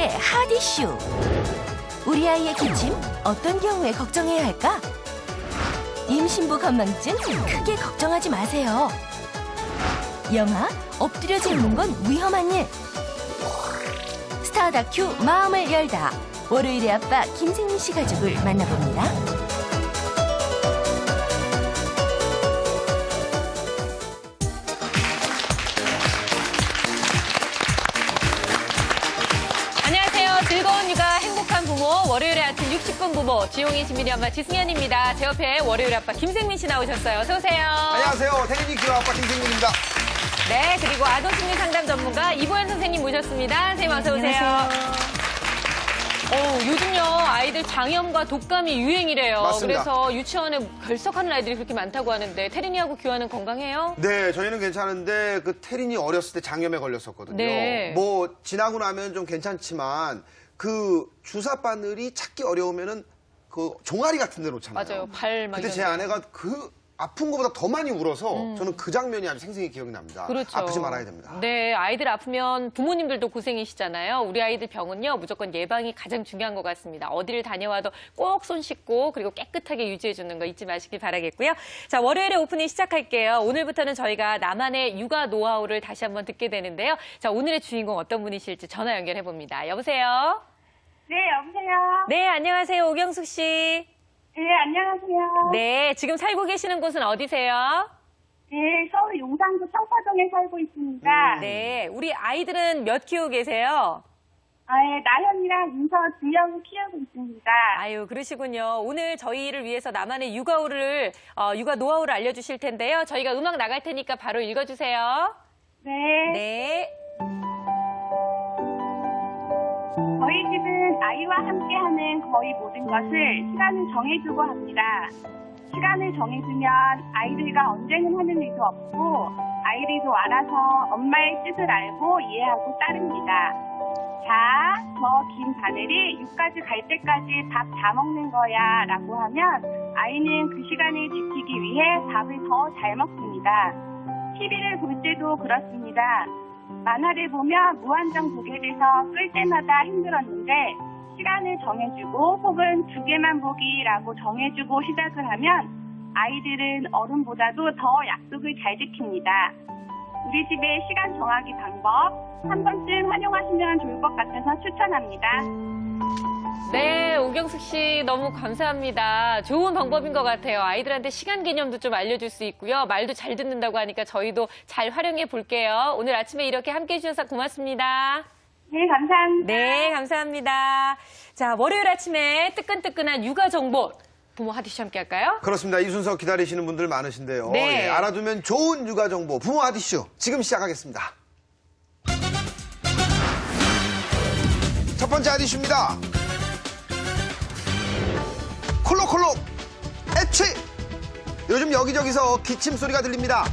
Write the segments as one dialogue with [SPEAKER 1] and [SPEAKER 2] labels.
[SPEAKER 1] 월요일의 핫 이슈. 우리 아이의 기침 어떤 경우에 걱정해야 할까? 임신부 건망증 크게 걱정하지 마세요. 영아 엎드려 짚는 건 위험한 일. 스타 다큐 마음을 열다. 월요일의 아빠 김생민 씨 가족을 만나봅니다.
[SPEAKER 2] 안녕하세요. 즐거운 육아 행복한 부모 월요일에 아침 60분 부모 지용이 진미리 엄마 지승현입니다. 제 옆에 월요일 아빠 김생민 씨 나오셨어요. 어서 오세요.
[SPEAKER 3] 안녕하세요. 태민이 귀여운 아빠 김생민입니다.
[SPEAKER 2] 네, 그리고 아동심리 상담 전문가 이보현 선생님 모셨습니다. 선생님 어서 오세요. 요즘요 아이들 장염과 독감이 유행이래요.
[SPEAKER 3] 맞습니다.
[SPEAKER 2] 그래서 유치원에 결석하는 아이들이 그렇게 많다고 하는데 태린이하고 규환은 건강해요?
[SPEAKER 3] 네, 저희는 괜찮은데 그 태린이 어렸을 때 장염에 걸렸었거든요.
[SPEAKER 2] 네.
[SPEAKER 3] 뭐 지나고 나면 좀 괜찮지만 그 주사 바늘이 찾기 어려우면은 그 종아리 같은 데 놓잖아요.
[SPEAKER 2] 맞아요. 발 막.
[SPEAKER 3] 그때 제 아내가 그 아픈 것보다 더 많이 울어서 저는 그 장면이 아주 생생히 기억이 납니다.
[SPEAKER 2] 그렇죠.
[SPEAKER 3] 아프지 말아야 됩니다.
[SPEAKER 2] 네, 아이들 아프면 부모님들도 고생이시잖아요. 우리 아이들 병은요, 무조건 예방이 가장 중요한 것 같습니다. 어디를 다녀와도 꼭 손 씻고 그리고 깨끗하게 유지해주는 거 잊지 마시길 바라겠고요. 자, 월요일에 오프닝 시작할게요. 오늘부터는 저희가 나만의 육아 노하우를 다시 한번 듣게 되는데요. 자, 오늘의 주인공 어떤 분이실지 전화 연결해봅니다. 여보세요?
[SPEAKER 4] 네, 여보세요?
[SPEAKER 2] 네, 안녕하세요. 오경숙 씨.
[SPEAKER 4] 네, 안녕하세요.
[SPEAKER 2] 네, 지금 살고 계시는 곳은 어디세요?
[SPEAKER 4] 네, 서울 용산구 청파동에 살고 있습니다.
[SPEAKER 2] 네, 우리 아이들은 몇 키우고 계세요?
[SPEAKER 4] 네, 나현이랑 인서 두명 키우고 있습니다.
[SPEAKER 2] 아유, 그러시군요. 오늘 저희를 위해서 나만의 육아 노하우를 알려주실 텐데요. 저희가 음악 나갈 테니까 바로 읽어주세요.
[SPEAKER 4] 네.
[SPEAKER 2] 네.
[SPEAKER 4] 저희 집은 아이와 함께하는 거의 모든 것을 시간을 정해두고 합니다. 시간을 정해두면 아이들과 언쟁은 하는 일도 없고 아이들도 알아서 엄마의 뜻을 알고 이해하고 따릅니다. 자, 저 김바늘이 6까지 갈 때까지 밥 다 먹는 거야 라고 하면 아이는 그 시간을 지키기 위해 밥을 더 잘 먹습니다. TV를 볼 때도 그렇습니다. 만화를 보면 무한정 보게 돼서 끌 때마다 힘들었는데 시간을 정해주고 혹은 2개만 보기라고 정해주고 시작을 하면 아이들은 어른보다도 더 약속을 잘 지킵니다. 우리 집의 시간 정하기 방법 한 번쯤 활용하시면 좋을 것 같아서 추천합니다.
[SPEAKER 2] 네, 오경숙 씨 너무 감사합니다. 좋은 방법인 것 같아요. 아이들한테 시간 개념도 좀 알려줄 수 있고요. 말도 잘 듣는다고 하니까 저희도 잘 활용해 볼게요. 오늘 아침에 이렇게 함께 해주셔서 고맙습니다.
[SPEAKER 4] 네, 감사합니다.
[SPEAKER 2] 네, 감사합니다. 자, 월요일 아침에 뜨끈뜨끈한 육아 정보. 부모 하디슈 함께 할까요?
[SPEAKER 3] 그렇습니다. 이 순서 기다리시는 분들 많으신데요.
[SPEAKER 2] 네.
[SPEAKER 3] 예, 알아두면 좋은 육아 정보 부모 아디슈 지금 시작하겠습니다. 첫 번째 아디슈입니다. 콜록콜록 애취! 요즘 여기저기서 기침 소리가 들립니다.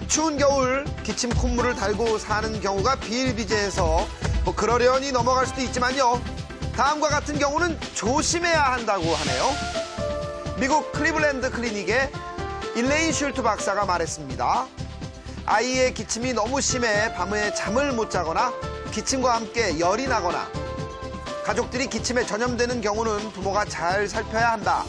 [SPEAKER 3] 추운 겨울 기침 콧물을 달고 사는 경우가 비일비재해서 뭐 그러려니 넘어갈 수도 있지만요. 다음과 같은 경우는 조심해야 한다고 하네요. 미국 클리블랜드 클리닉의 일레인 슐트 박사가 말했습니다. 아이의 기침이 너무 심해 밤에 잠을 못 자거나 기침과 함께 열이 나거나 가족들이 기침에 전염되는 경우는 부모가 잘 살펴야 한다.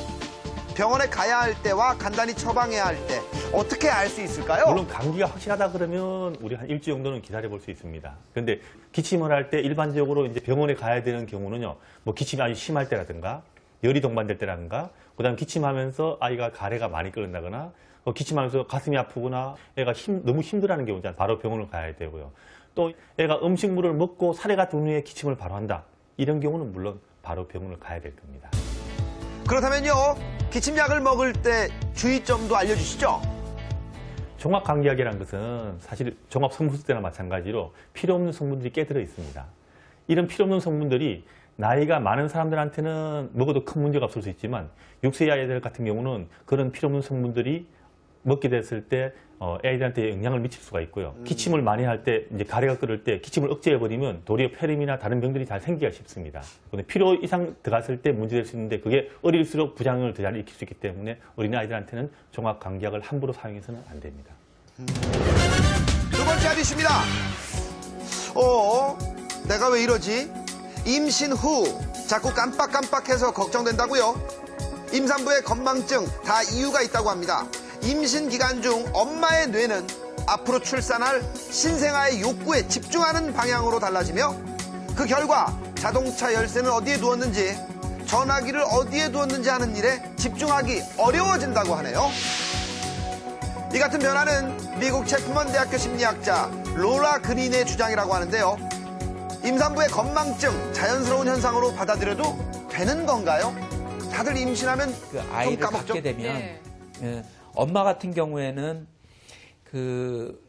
[SPEAKER 3] 병원에 가야 할 때와 간단히 처방해야 할 때 어떻게 알 수 있을까요?
[SPEAKER 5] 물론 감기가 확실하다 그러면 우리 한 일주일 정도는 기다려 볼 수 있습니다. 그런데 기침을 할 때 일반적으로 이제 병원에 가야 되는 경우는요. 뭐 기침이 아주 심할 때라든가 열이 동반될 때라든가 그다음 기침하면서 아이가 가래가 많이 끓는다거나 기침하면서 가슴이 아프거나 애가 너무 힘들어하는 경우잖아요. 바로 병원을 가야 되고요. 또 애가 음식물을 먹고 사례가 든 후에 기침을 바로 한다. 이런 경우는 물론 바로 병원을 가야 될 겁니다.
[SPEAKER 3] 그렇다면요. 기침약을 먹을 때 주의점도 알려주시죠.
[SPEAKER 5] 종합감기약이라는 것은 사실 종합성분수 때나 마찬가지로 필요 없는 성분들이 꽤 들어 있습니다. 이런 필요 없는 성분들이 나이가 많은 사람들한테는 먹어도 큰 문제가 없을 수 있지만 6세 아이들 같은 경우는 그런 필요 없는 성분들이 먹게 됐을 때 애들한테 영향을 미칠 수가 있고요. 기침을 많이 할 때 이제 가래가 끓을 때 기침을 억제해버리면 도리어 폐렴이나 다른 병들이 잘 생기기가 쉽습니다. 그런데 필요 이상 들어갔을 때 문제될 수 있는데 그게 어릴수록 부작용을 더 잘 일으킬 수 있기 때문에 어린아이들한테는 종합감기약을 함부로 사용해서는 안 됩니다.
[SPEAKER 3] 두 번째 아디슈입니다. 내가 왜 이러지? 임신 후 자꾸 깜빡깜빡해서 걱정된다고요? 임산부의 건망증 다 이유가 있다고 합니다. 임신 기간 중 엄마의 뇌는 앞으로 출산할 신생아의 욕구에 집중하는 방향으로 달라지며 그 결과 자동차 열쇠는 어디에 두었는지 전화기를 어디에 두었는지 하는 일에 집중하기 어려워진다고 하네요. 이 같은 변화는 미국 체프먼 대학교 심리학자 로라 그린의 주장이라고 하는데요. 임산부의 건망증 자연스러운 현상으로 받아들여도 되는 건가요? 다들 임신하면
[SPEAKER 6] 그
[SPEAKER 3] 좀
[SPEAKER 6] 아이를
[SPEAKER 3] 까먹죠?
[SPEAKER 6] 갖게 되면
[SPEAKER 2] 네.
[SPEAKER 6] 엄마 같은 경우에는 그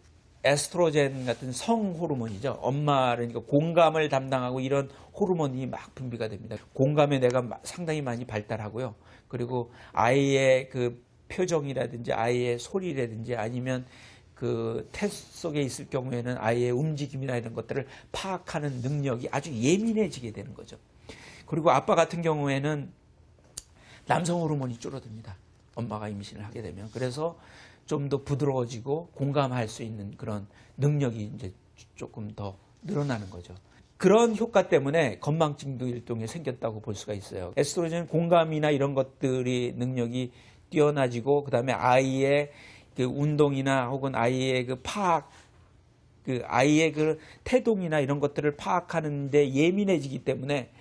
[SPEAKER 6] 에스트로겐 같은 성 호르몬이죠. 엄마를 그러니까 공감을 담당하고 이런 호르몬이 막 분비가 됩니다. 공감의 뇌가 상당히 많이 발달하고요. 그리고 아이의 그 표정이라든지 아이의 소리라든지 아니면 그 태 속에 있을 경우에는 아이의 움직임이나 이런 것들을 파악하는 능력이 아주 예민해지게 되는 거죠. 그리고 아빠 같은 경우에는 남성 호르몬이 줄어듭니다. 엄마가 임신을 하게 되면. 그래서 좀 더 부드러워지고 공감할 수 있는 그런 능력이 이제 조금 더 늘어나는 거죠. 그런 효과 때문에 건망증도 일종의 생겼다고 볼 수가 있어요. 에스트로겐 공감이나 이런 것들이 능력이 뛰어나지고 그다음에 아이의 그 운동이나 혹은 아이의 그 파악, 그 아이의 그 태동이나 이런 것들을 파악하는데 예민해지기 때문에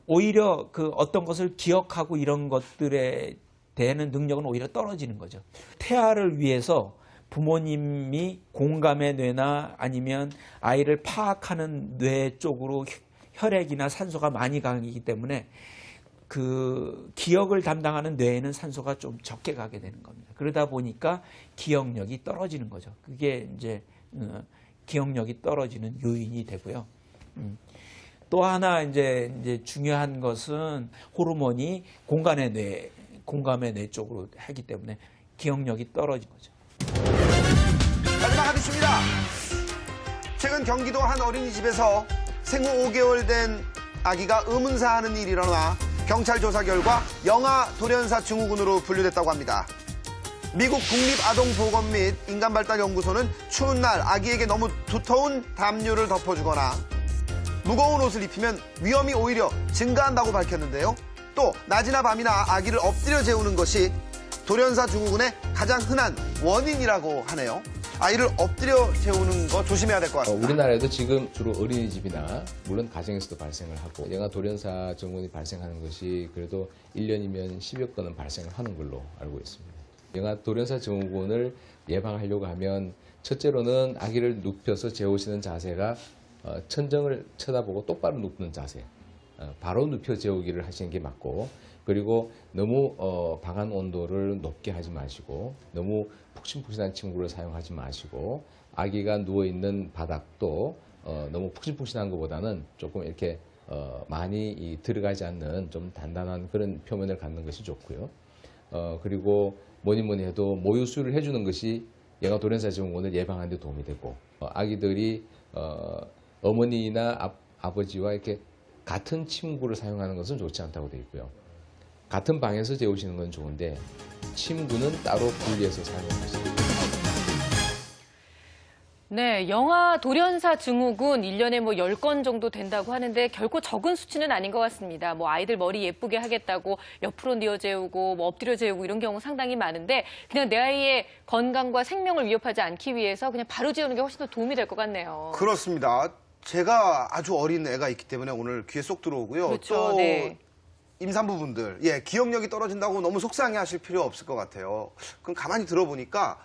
[SPEAKER 6] 오히려 그 어떤 것을 기억하고 이런 것들에 대한 능력은 오히려 떨어지는 거죠. 태아를 위해서 부모님이 공감의 뇌나 아니면 아이를 파악하는 뇌 쪽으로 혈액이나 산소가 많이 가기 때문에 그 기억을 담당하는 뇌에는 산소가 좀 적게 가게 되는 겁니다. 그러다 보니까 기억력이 떨어지는 거죠. 그게 이제 기억력이 떨어지는 요인이 되고요. 또 하나 이제 중요한 것은 호르몬이 공감의 뇌 쪽으로 하기 때문에 기억력이 떨어진 거죠.
[SPEAKER 3] 마지막 한 이슈입니다. 최근 경기도 한 어린이집에서 생후 5개월 된 아기가 의문사하는 일이 일어나 경찰 조사 결과 영아 돌연사 증후군으로 분류됐다고 합니다. 미국 국립아동보건 및 인간발달연구소는 추운 날 아기에게 너무 두터운 담요를 덮어주거나 무거운 옷을 입히면 위험이 오히려 증가한다고 밝혔는데요. 또 낮이나 밤이나 아기를 엎드려 재우는 것이 돌연사 증후군의 가장 흔한 원인이라고 하네요. 아이를 엎드려 재우는 거 조심해야 될 것 같습니다.
[SPEAKER 7] 우리나라에도 지금 주로 어린이집이나 물론 가정에서도 발생을 하고 영아 돌연사 증후군이 발생하는 것이 그래도 1년이면 10여 건은 발생을 하는 걸로 알고 있습니다. 영아 돌연사 증후군을 예방하려고 하면 첫째로는 아기를 눕혀서 재우시는 자세가 천정을 쳐다보고 똑바로 눕는 자세, 바로 눕혀 재우기를 하시는 게 맞고, 그리고 너무 방한 온도를 높게 하지 마시고 너무 푹신푹신한 침구를 사용하지 마시고 아기가 누워있는 바닥도 너무 푹신푹신한 것보다는 조금 이렇게 많이 들어가지 않는 좀 단단한 그런 표면을 갖는 것이 좋고요. 그리고 뭐니 해도 모유수유를 해주는 것이 영아 돌연사 증후군을 예방하는 데 도움이 되고 아기들이 어머니나 아버지와 이렇게 같은 침구를 사용하는 것은 좋지 않다고 되어 있고요. 같은 방에서 재우시는 건 좋은데 침구는 따로 분리해서 사용하시고.
[SPEAKER 2] 네, 영아 돌연사 증후군 1년에 뭐 10건 정도 된다고 하는데 결코 적은 수치는 아닌 것 같습니다. 뭐 아이들 머리 예쁘게 하겠다고 옆으로 뉘어 재우고 뭐 엎드려 재우고 이런 경우 상당히 많은데 그냥 내 아이의 건강과 생명을 위협하지 않기 위해서 그냥 바로 재우는 게 훨씬 더 도움이 될 것 같네요.
[SPEAKER 3] 그렇습니다. 제가 아주 어린 애가 있기 때문에 오늘 귀에 쏙 들어오고요.
[SPEAKER 2] 그렇죠,
[SPEAKER 3] 또
[SPEAKER 2] 네.
[SPEAKER 3] 임산부분들, 기억력이 떨어진다고 너무 속상해하실 필요 없을 것 같아요. 그럼 가만히 들어보니까